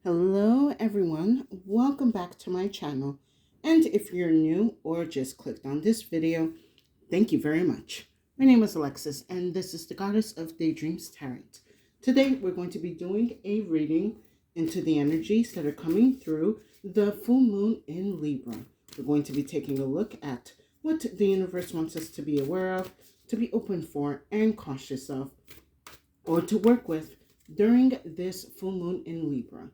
Hello everyone, welcome back to my channel. And if you're new or just clicked on this video, thank you very much. My name is Alexis and this is the Goddess of Daydreams Tarot. Today we're going to be doing a reading into the energies that are coming through the full moon in Libra. We're going to be taking a look at what the universe wants us to be aware of, to be open for and cautious of, or to work with during this full moon in Libra.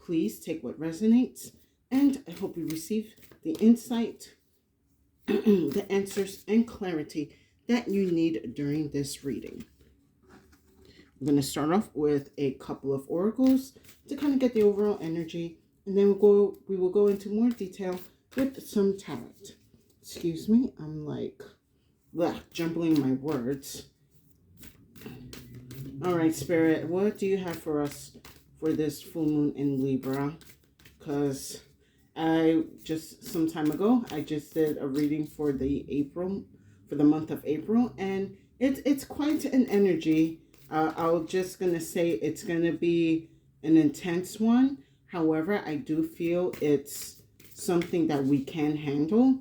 Please take what resonates, and I hope you receive the insight, the answers, and clarity that you need during this reading. I'm going to start off with a couple of oracles to kind of get the overall energy, and then we will go into more detail with some tarot. Excuse me, I'm like jumbling my words. All right, Spirit, what do you have for us for this full moon in Libra? Because some time ago, I just did a reading for the month of April, and it's quite an energy. I'm just gonna say it's gonna be an intense one. However, I do feel it's something that we can handle.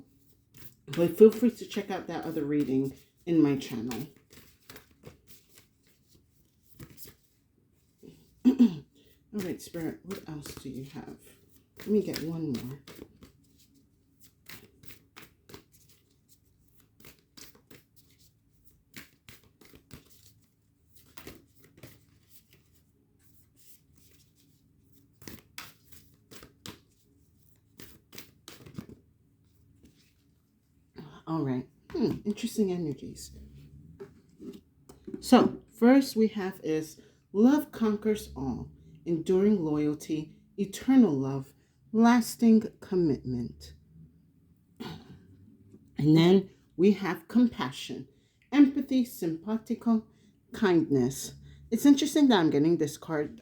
But feel free to check out that other reading in my channel. All right, Spirit, what else do you have? Let me get one more. All right. Interesting energies. So, first we have is love conquers all, enduring loyalty, eternal love, lasting commitment. And then we have compassion, empathy, simpatico, kindness. It's interesting that I'm getting this card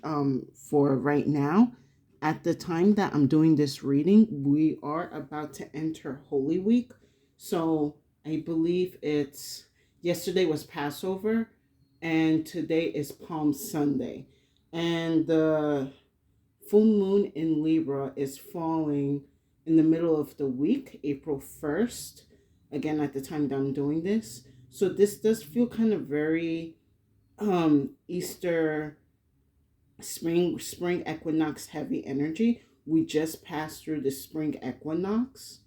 for right now. At the time that I'm doing this reading, we are about to enter Holy Week. So I believe it's yesterday was Passover and today is Palm Sunday. And the full moon in Libra is falling in the middle of the week, April 1st, again at the time that I'm doing this. So this does feel kind of very Easter spring equinox heavy energy. We just passed through the spring equinox.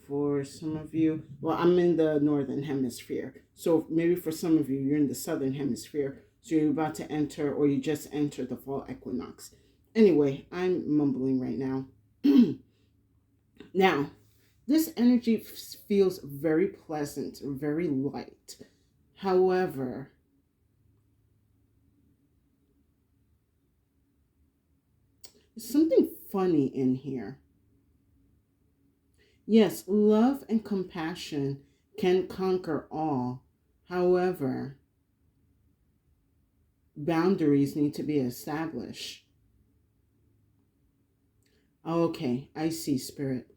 For some of you, well, I'm in the northern hemisphere, so maybe for some of you you're in the southern hemisphere, so you're about to enter or you just entered the fall equinox. Anyway, I'm mumbling right now. Now, this energy feels very pleasant, very light. However, there's something funny in here. Yes, love and compassion can conquer all. However, boundaries need to be established. Okay, I see, Spirit.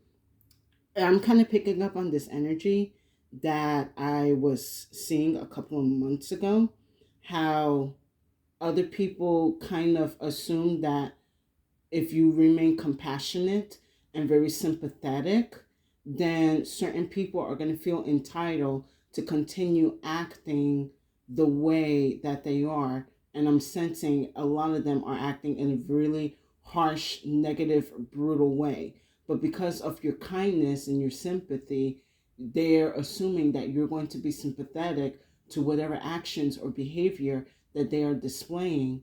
I'm kind of picking up on this energy that I was seeing a couple of months ago. How other people kind of assume that if you remain compassionate and very sympathetic, then certain people are going to feel entitled to continue acting the way that they are. And I'm sensing a lot of them are acting in a really harsh, negative, brutal way. But because of your kindness and your sympathy, they're assuming that you're going to be sympathetic to whatever actions or behavior that they are displaying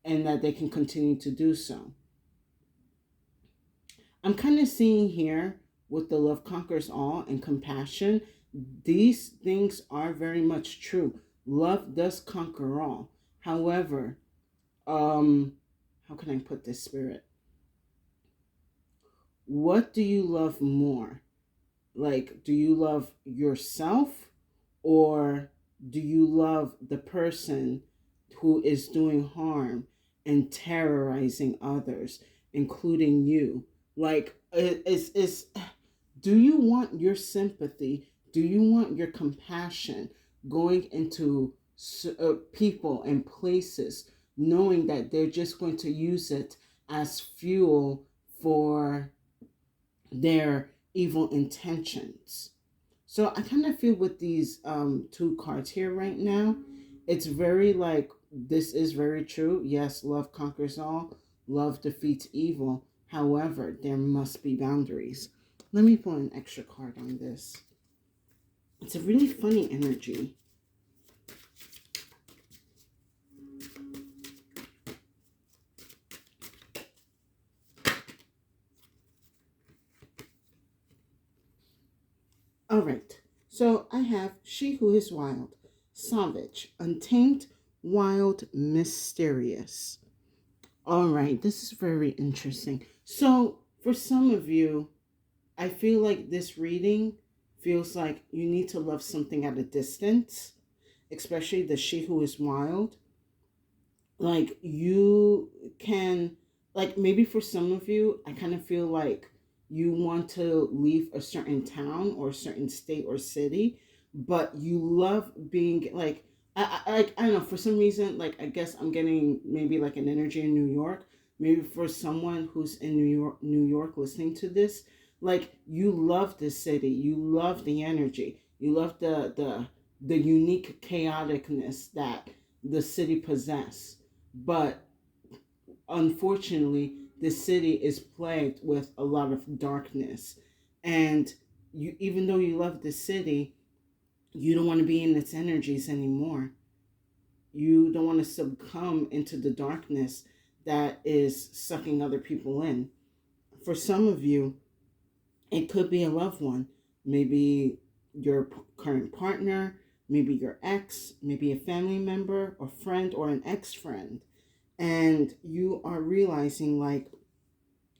and that they can continue to do so. I'm kind of seeing here with the love conquers all and compassion, these things are very much true. Love does conquer all. However, how can I put this, Spirit? What do you love more? Like, do you love yourself or do you love the person who is doing harm and terrorizing others, including you? Like, do you want your sympathy? Do you want your compassion going into people and places, knowing that they're just going to use it as fuel for their evil intentions. So I kind of feel with these two cards here right now, it's very like this is very true. Yes, love conquers all, love defeats evil. However, there must be boundaries. Let me pull an extra card on this. It's a really funny energy. All right. So I have She Who Is Wild, Savage, Untamed, Wild, Mysterious. All right. This is very interesting. So for some of you, I feel like this reading feels like you need to love something at a distance, especially the She Who Is Wild. Like you can, like maybe for some of you, I kind of feel like you want to leave a certain town or a certain state or city, but you love being like, I don't know, for some reason, like I guess I'm getting maybe like an energy in New York. Maybe for someone who's in New York listening to this, like you love the city, you love the energy, you love the unique chaoticness that the city possess. But unfortunately, the city is plagued with a lot of darkness. And you, even though you love the city, you don't want to be in its energies anymore. You don't want to succumb into the darkness that is sucking other people in. For some of you, it could be a loved one, maybe your current partner, maybe your ex, maybe a family member, or friend, or an ex friend. And you are realizing, like,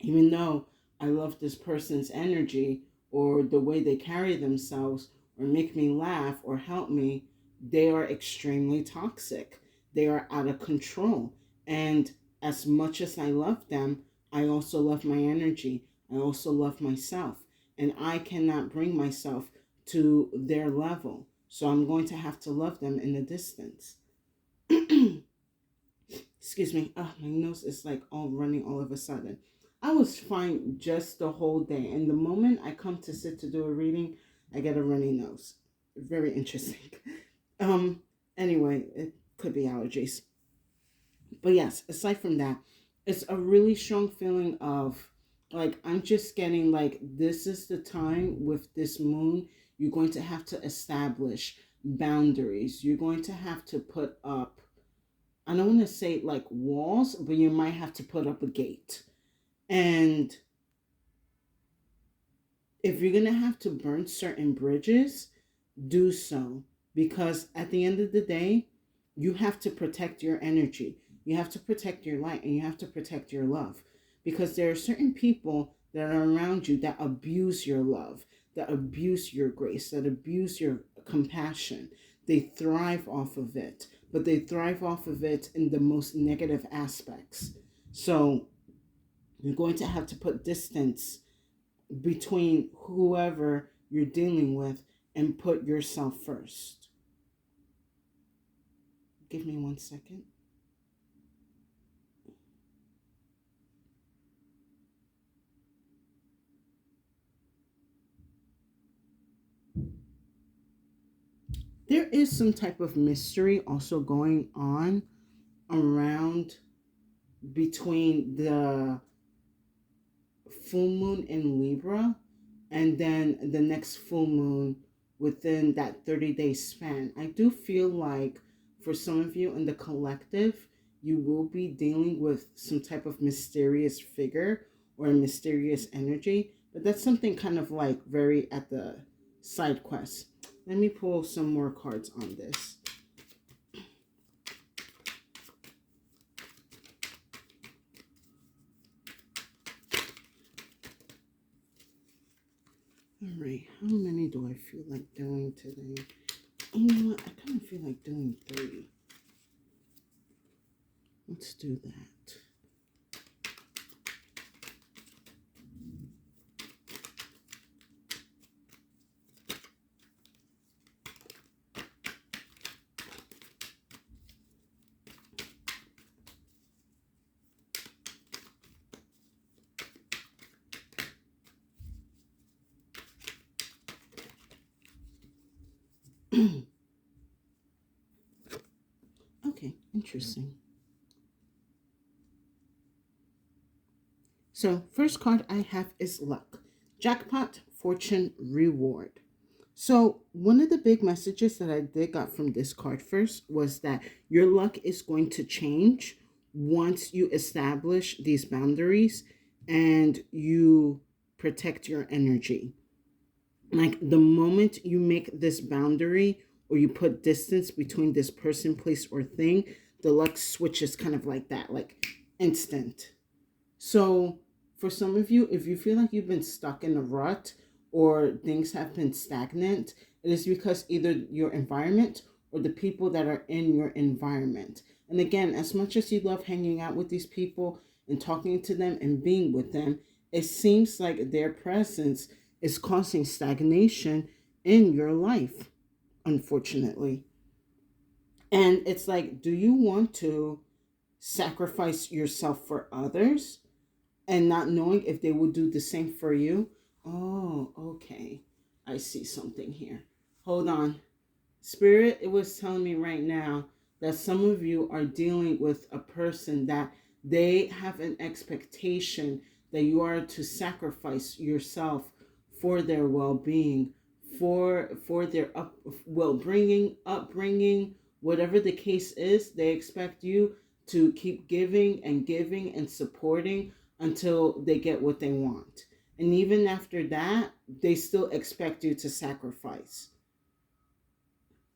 even though I love this person's energy or the way they carry themselves or make me laugh or help me, they are extremely toxic. They are out of control. And as much as I love them, I also love my energy. I also love myself. And I cannot bring myself to their level. So I'm going to have to love them in the distance. Excuse me. Oh, my nose is like all running all of a sudden. I was fine just the whole day. And the moment I come to sit to do a reading, I get a runny nose. Very interesting. Um, anyway, it could be allergies. But yes, aside from that, it's a really strong feeling of like I'm just getting like this is the time with this moon, you're going to have to establish boundaries. You're going to have to put up, I don't want to say like walls, but you might have to put up a gate. And if you're going to have to burn certain bridges, do so. Because at the end of the day, you have to protect your energy. You have to protect your light and you have to protect your love. Because there are certain people that are around you that abuse your love, that abuse your grace, that abuse your compassion. They thrive off of it, but they thrive off of it in the most negative aspects. So you're going to have to put distance between whoever you're dealing with and put yourself first. Give me 1 second. There is some type of mystery also going on around between the full moon in Libra and then the next full moon within that 30-day span. I do feel like for some of you in the collective, you will be dealing with some type of mysterious figure or a mysterious energy, but that's something kind of like very at the side quest. Let me pull some more cards on this. All right, how many do I feel like doing today? You know what? I kind of feel like doing 3. Let's do that. Okay, interesting. So, first card I have is luck. Jackpot, fortune, reward. So, one of the big messages that I did got from this card first was that your luck is going to change once you establish these boundaries and you protect your energy. Like the moment you make this boundary or you put distance between this person, place, or thing, the luck switches kind of like that, like instant. So, for some of you, if you feel like you've been stuck in a rut or things have been stagnant, it is because either your environment or the people that are in your environment. And again, as much as you love hanging out with these people and talking to them and being with them, it seems like their presence is causing stagnation in your life, unfortunately. And it's like, do you want to sacrifice yourself for others and not knowing if they would do the same for you? Oh, okay. I see something here. Hold on. Spirit, it was telling me right now that some of you are dealing with a person that they have an expectation that you are to sacrifice yourself for their well-being, for their upbringing, whatever the case is. They expect you to keep giving and supporting until they get what they want. And even after that, they still expect you to sacrifice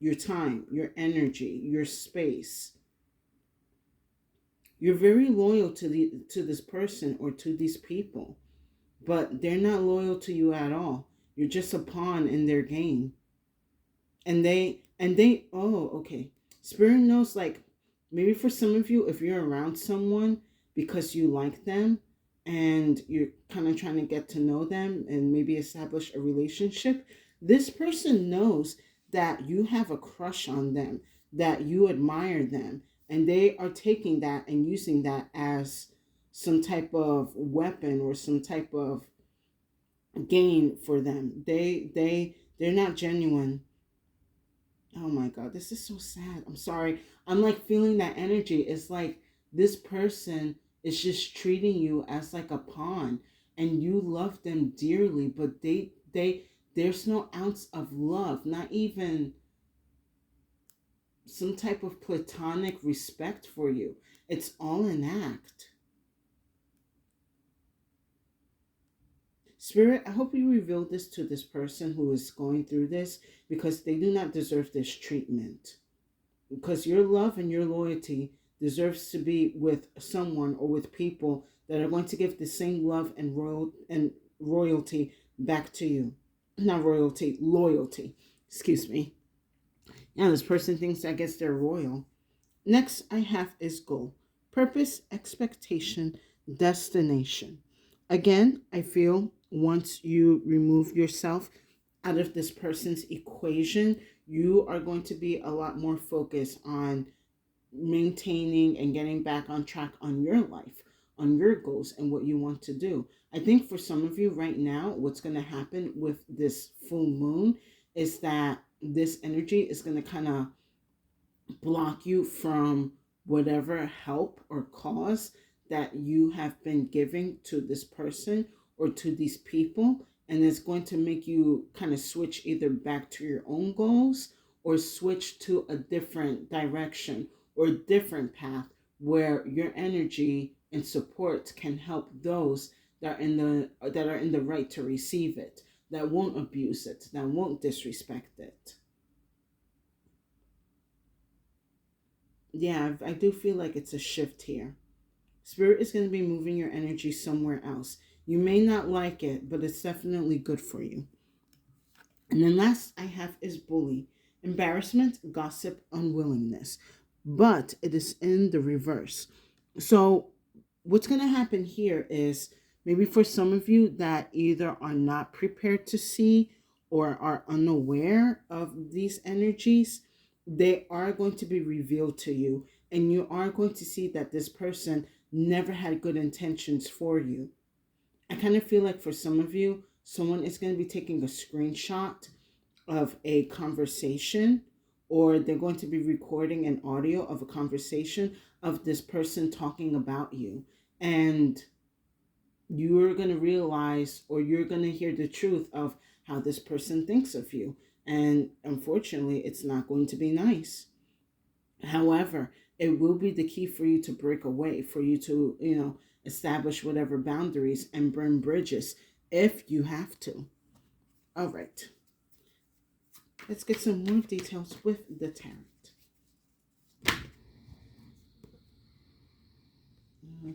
your time, your energy, your space. You're very loyal to this person or to these people, but they're not loyal to you at all. You're just a pawn in their game. And they oh, okay. Spirit knows, like, maybe for some of you, if you're around someone because you like them and you're kind of trying to get to know them and maybe establish a relationship, this person knows that you have a crush on them, that you admire them, and they are taking that and using that as some type of weapon or some type of gain for them. They're not genuine. Oh my God, this is so sad. I'm sorry. I'm like feeling that energy. It's like this person is just treating you as like a pawn and you love them dearly, but there's no ounce of love, not even some type of platonic respect for you. It's all an act. Spirit, I hope you reveal this to this person who is going through this because they do not deserve this treatment. Because your love and your loyalty deserves to be with someone or with people that are going to give the same love and royalty back to you. Not royalty, loyalty. Excuse me. Yeah, this person thinks I guess they're royal. Next I have is goal. Purpose, expectation, destination. Again, I feel once you remove yourself out of this person's equation, you are going to be a lot more focused on maintaining and getting back on track on your life, on your goals, and what you want to do. I think for some of you right now, what's going to happen with this full moon is that this energy is going to kind of block you from whatever help or cause that you have been giving to this person or to these people. And it's going to make you kind of switch either back to your own goals or switch to a different direction or a different path where your energy and support can help those that are in the right to receive it, that won't abuse it, that won't disrespect it. Yeah, I do feel like it's a shift here. Spirit is going to be moving your energy somewhere else. You may not like it, but it's definitely good for you. And then last I have is bully. Embarrassment, gossip, unwillingness. But it is in the reverse. So what's going to happen here is maybe for some of you that either are not prepared to see or are unaware of these energies, they are going to be revealed to you. And you are going to see that this person never had good intentions for you. I kind of feel like for some of you, someone is going to be taking a screenshot of a conversation, or they're going to be recording an audio of a conversation of this person talking about you. And you're going to realize, or you're going to hear the truth of how this person thinks of you. And unfortunately, it's not going to be nice. However, it will be the key for you to break away, for you to, establish whatever boundaries and burn bridges if you have to. All right. Let's get some more details with the tarot.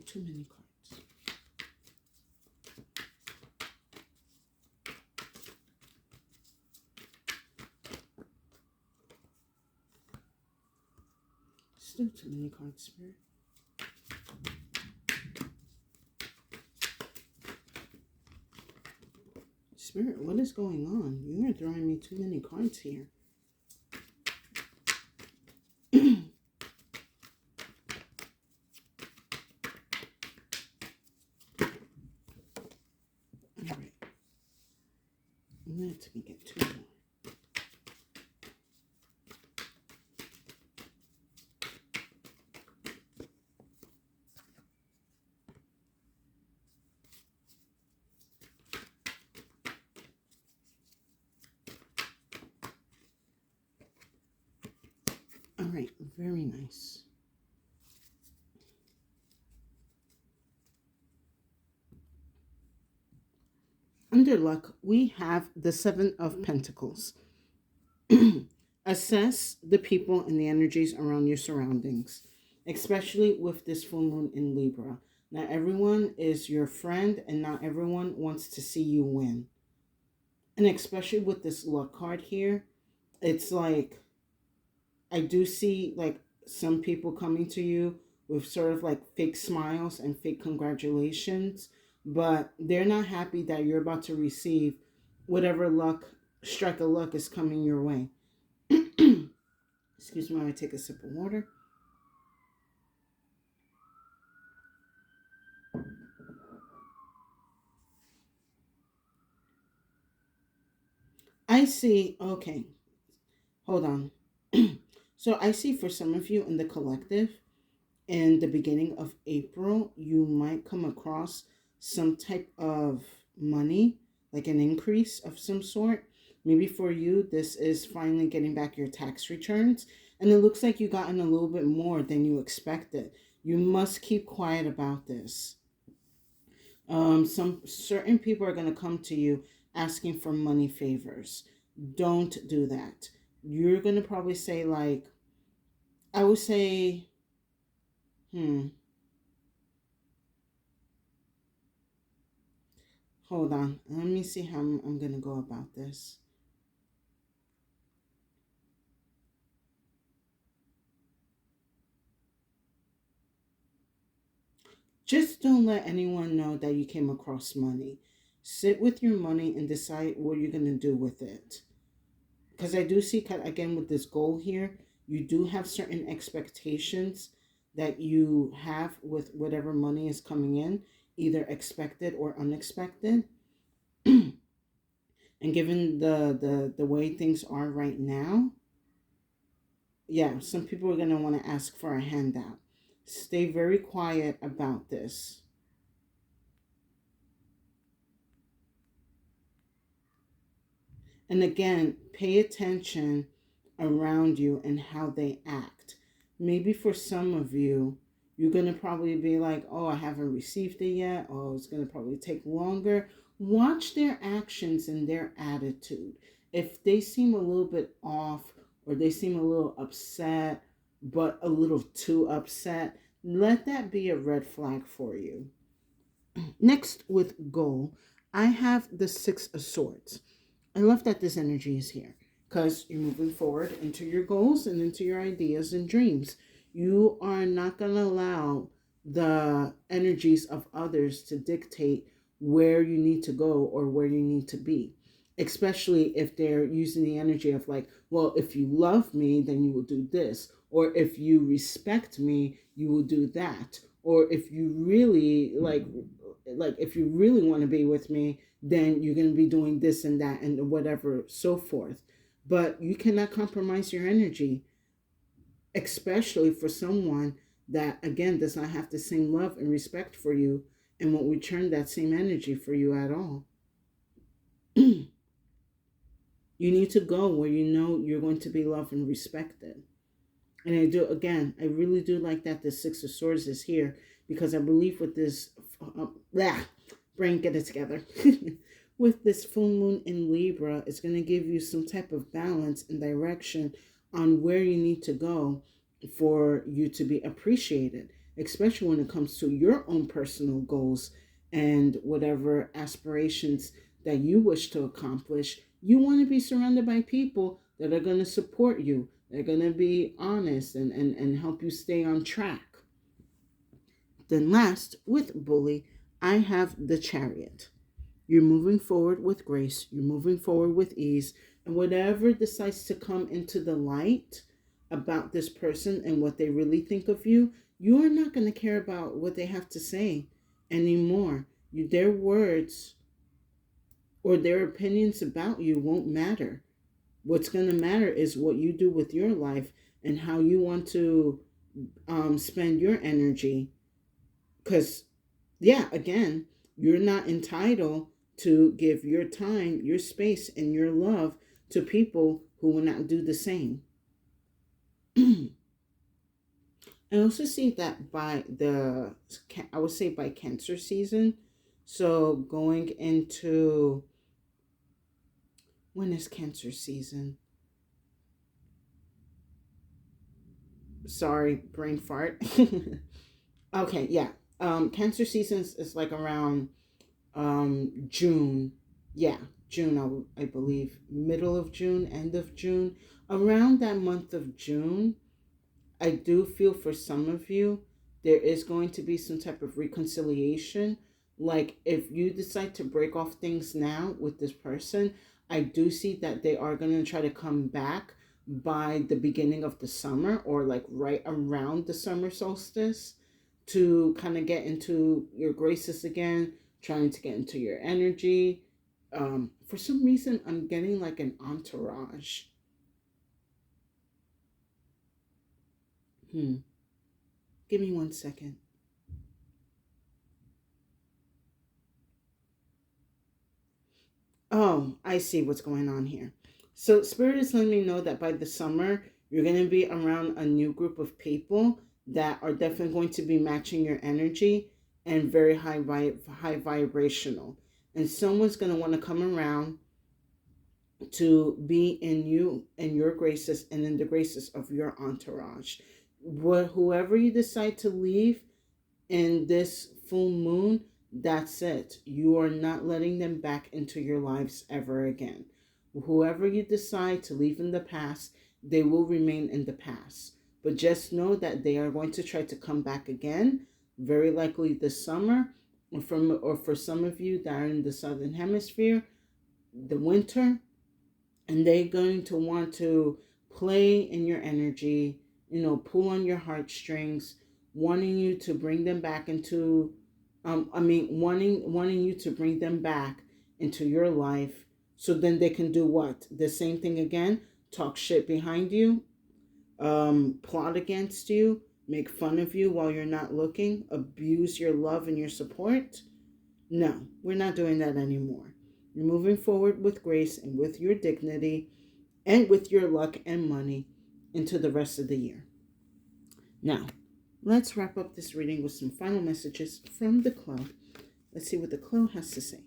Too many cards. Still too many cards, Spirit. Spirit, what is going on? You are throwing me too many cards here. All right. Let me get two more. All right, very nice. Under luck, we have the Seven of Pentacles. Assess the people and the energies around your surroundings, especially with this full moon in Libra. Not everyone is your friend, and not everyone wants to see you win. And especially with this luck card here, it's like, I do see like some people coming to you with sort of like fake smiles and fake congratulations, but they're not happy that you're about to receive whatever strike of luck is coming your way. Excuse me while I take a sip of water. I see, okay, hold on. So I see for some of you in the collective, in the beginning of April, you might come across some type of money, like an increase of some sort. Maybe for you, this is finally getting back your tax returns. And it looks like you gotten a little bit more than you expected. You must keep quiet about this. Some certain people are going to come to you asking for money favors. Don't do that. You're going to probably say like, I would say, hold on. Let me see how I'm going to go about this. Just don't let anyone know that you came across money. Sit with your money and decide what you're going to do with it. Because I do see, again, with this goal here, you do have certain expectations that you have with whatever money is coming in, either expected or unexpected. And given the way things are right now, yeah, some people are going to want to ask for a handout. Stay very quiet about this. And again, pay attention around you and how they act. Maybe for some of you, you're going to probably be like, oh, I haven't received it yet. Oh, it's going to probably take longer. Watch their actions and their attitude. If they seem a little bit off, or they seem a little upset, but a little too upset, let that be a red flag for you. Next, with goal, I have the Six of Swords. I love that this energy is here because you're moving forward into your goals and into your ideas and dreams. You are not going to allow the energies of others to dictate where you need to go or where you need to be, especially if they're using the energy of like, well, if you love me, then you will do this, or if you respect me, you will do that, or if you really like if you really want to be with me, then you're going to be doing this and that and whatever, so forth. But you cannot compromise your energy, especially for someone that, again, does not have the same love and respect for you and won't return that same energy for you at all. You need to go where you know you're going to be loved and respected. And I do, again, I really do like that the Six of Swords is here, because I believe with this, brain, get it together. With this full moon in Libra, it's going to give you some type of balance and direction on where you need to go for you to be appreciated, especially when it comes to your own personal goals and whatever aspirations that you wish to accomplish. You want to be surrounded by people that are going to support you. They're going to be honest and help you stay on track. Then last, with Bully, I have the Chariot. You're moving forward with grace. You're moving forward with ease. And whatever decides to come into the light about this person and what they really think of you, you are not going to care about what they have to say anymore. Their words or their opinions about you won't matter. What's going to matter is what you do with your life and how you want to spend your energy. Because, yeah, again, you're not entitled to give your time, your space, and your love to people who will not do the same. I also see that by I would say by Cancer season. So going into, when is Cancer season? Sorry, brain fart. Okay, yeah. Cancer season is like around June. Yeah, June, I believe. Middle of June, end of June. Around that month of June, I do feel for some of you, there is going to be some type of reconciliation. Like if you decide to break off things now with this person, I do see that they are going to try to come back by the beginning of the summer, or like right around the summer solstice, to kind of get into your graces again, trying to get into your energy. For some reason, I'm getting like an entourage. Give me 1 second. Oh, I see what's going on here. So Spirit is letting me know that by the summer, you're going to be around a new group of people that are definitely going to be matching your energy and very high vibrational. And someone's going to want to come around to be in you and your graces and in the graces of your entourage. Whoever you decide to leave in this full moon, that's it. You are not letting them back into your lives ever again. Whoever you decide to leave in the past, they will remain in the past. But just know that they are going to try to come back again, very likely this summer, or for some of you that are in the southern hemisphere, the winter, and they're going to want to play in your energy, pull on your heartstrings, wanting you to bring them back into, wanting you to bring them back into your life, so then they can do what? The same thing again, talk shit behind you, plot against you, make fun of you while you're not looking, abuse your love and your support. No, we're not doing that anymore. You're moving forward with grace and with your dignity and with your luck and money into the rest of the year. Now, let's wrap up this reading with some final messages from the Clo. Let's see what the Clo has to say.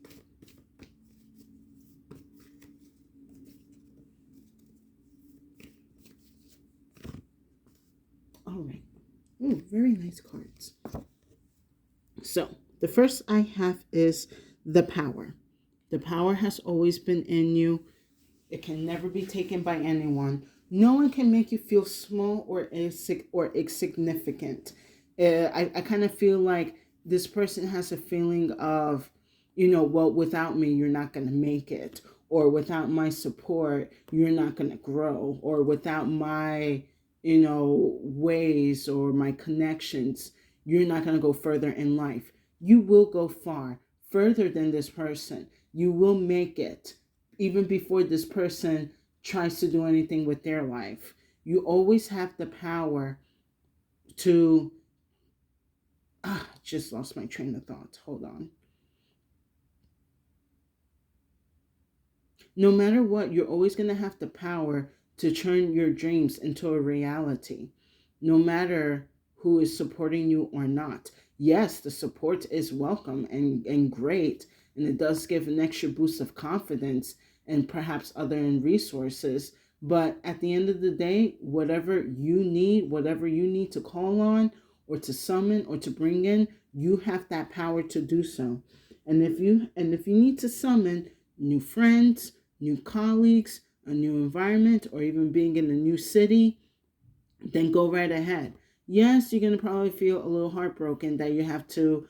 All right. Oh, very nice cards. So, the first I have is the power. The power has always been in you. It can never be taken by anyone. No one can make you feel small or insignificant. I kind of feel like this person has a feeling of, well, without me, you're not going to make it. Or without my support, you're not going to grow. Or without my, ways or my connections, you're not going to go further in life. You will go further than this person. You will make it even before this person tries to do anything with their life. You always have the power to just lost my train of thought. Hold on. No matter what, you're always going to have the power to turn your dreams into a reality, no matter who is supporting you or not. Yes, the support is welcome and great, and it does give an extra boost of confidence and perhaps other resources. But at the end of the day, whatever you need to call on or to summon or to bring in, you have that power to do so. And if you need to summon new friends, new colleagues, a new environment, or even being in a new city, then go right ahead. Yes, you're going to probably feel a little heartbroken that you have to,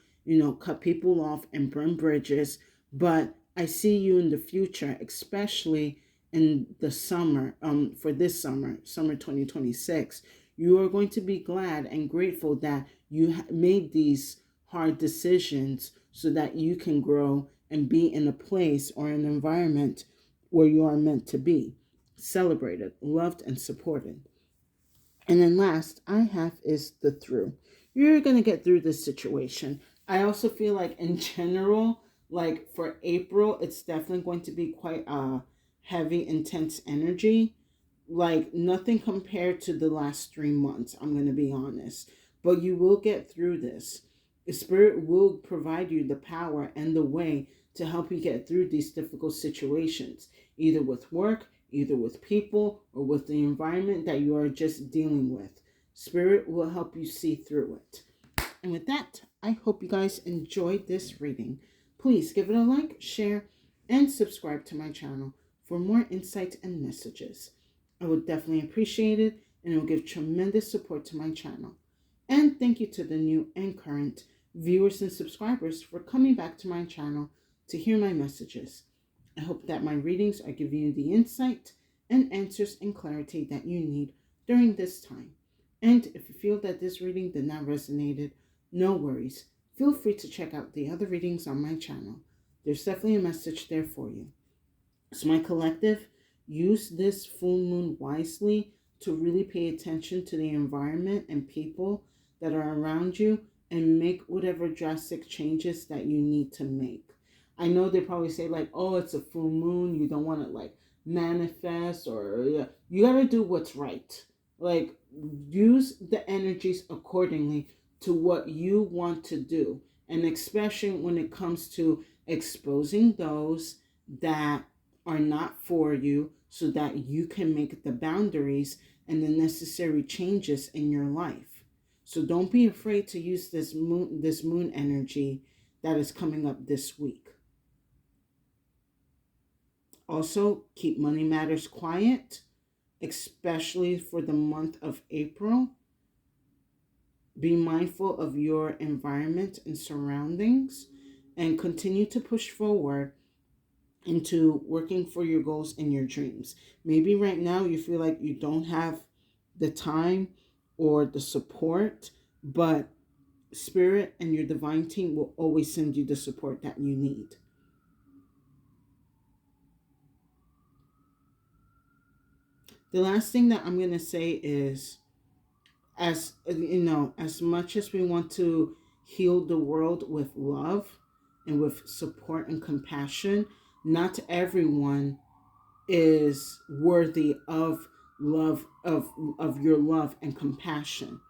cut people off and burn bridges, but I see you in the future, especially in the summer, for this summer 2026. You are going to be glad and grateful that you made these hard decisions so that you can grow and be in a place or an environment where you are meant to be, celebrated, loved, and supported. And then last I have is the through. You're going to get through this situation. I also feel like in general, like for April, it's definitely going to be quite a heavy, intense energy. Like nothing compared to the last 3 months, I'm going to be honest. But you will get through this. The Spirit will provide you the power and the way to help you get through these difficult situations, either with work, either with people, or with the environment that you are just dealing with. Spirit will help you see through it. And with that, I hope you guys enjoyed this reading. Please give it a like, share, and subscribe to my channel for more insights and messages. I would definitely appreciate it, and it will give tremendous support to my channel. And thank you to the new and current viewers and subscribers for coming back to my channel to hear my messages. I hope that my readings are giving you the insight and answers and clarity that you need during this time. And if you feel that this reading did not resonate, no worries. Feel free to check out the other readings on my channel. There's definitely a message there for you. So my collective, use this full moon wisely to really pay attention to the environment and people that are around you and make whatever drastic changes that you need to make. I know they probably say like, oh, it's a full moon. You don't want to like manifest or you got to do what's right. Like use the energies accordingly to what you want to do. And especially when it comes to exposing those that are not for you so that you can make the boundaries and the necessary changes in your life. So don't be afraid to use this moon energy that is coming up this week. Also, keep money matters quiet, especially for the month of April. Be mindful of your environment and surroundings and continue to push forward into working for your goals and your dreams. Maybe right now you feel like you don't have the time or the support, but Spirit and your divine team will always send you the support that you need. The last thing that I'm going to say is, as you know, as much as we want to heal the world with love and with support and compassion, not everyone is worthy of love, of your love and compassion.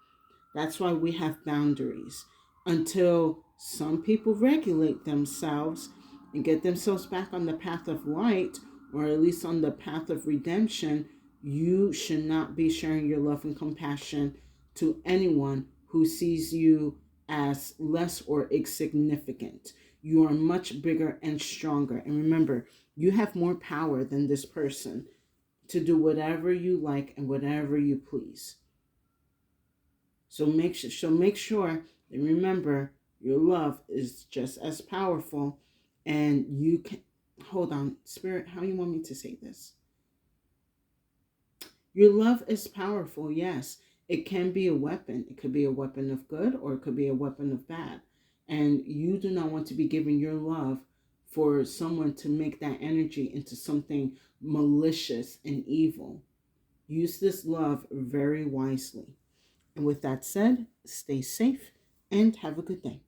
That's why we have boundaries. Until some people regulate themselves and get themselves back on the path of light, or at least on the path of redemption, you should not be sharing your love and compassion to anyone who sees you as less or insignificant. You are much bigger and stronger. And remember, you have more power than this person to do whatever you like and whatever you please. So make sure and remember your love is just as powerful, and you can hold on, Spirit, how you want me to say this? Your love is powerful, yes. It can be a weapon. It could be a weapon of good or it could be a weapon of bad. And you do not want to be giving your love for someone to make that energy into something malicious and evil. Use this love very wisely. And with that said, stay safe and have a good day.